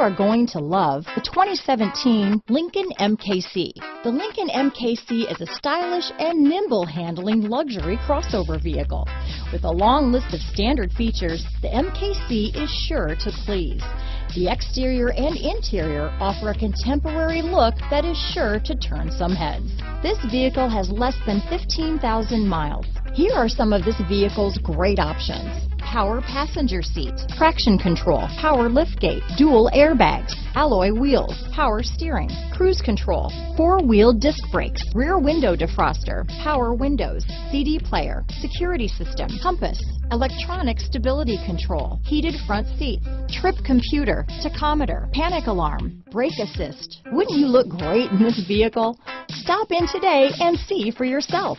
are going to love the 2017 Lincoln MKC. The Lincoln MKC is a stylish and nimble handling luxury crossover vehicle. With a long list of standard features, the MKC is sure to please. The exterior and interior offer a contemporary look that is sure to turn some heads. This vehicle has less than 15,000 miles. Here are some of this vehicle's great options: power passenger seat, traction control, power liftgate, dual airbags, alloy wheels, power steering, cruise control, four-wheel disc brakes, rear window defroster, power windows, CD player, security system, compass, electronic stability control, heated front seats, trip computer, tachometer, panic alarm, brake assist. Wouldn't you look great in this vehicle? Stop in today and see for yourself.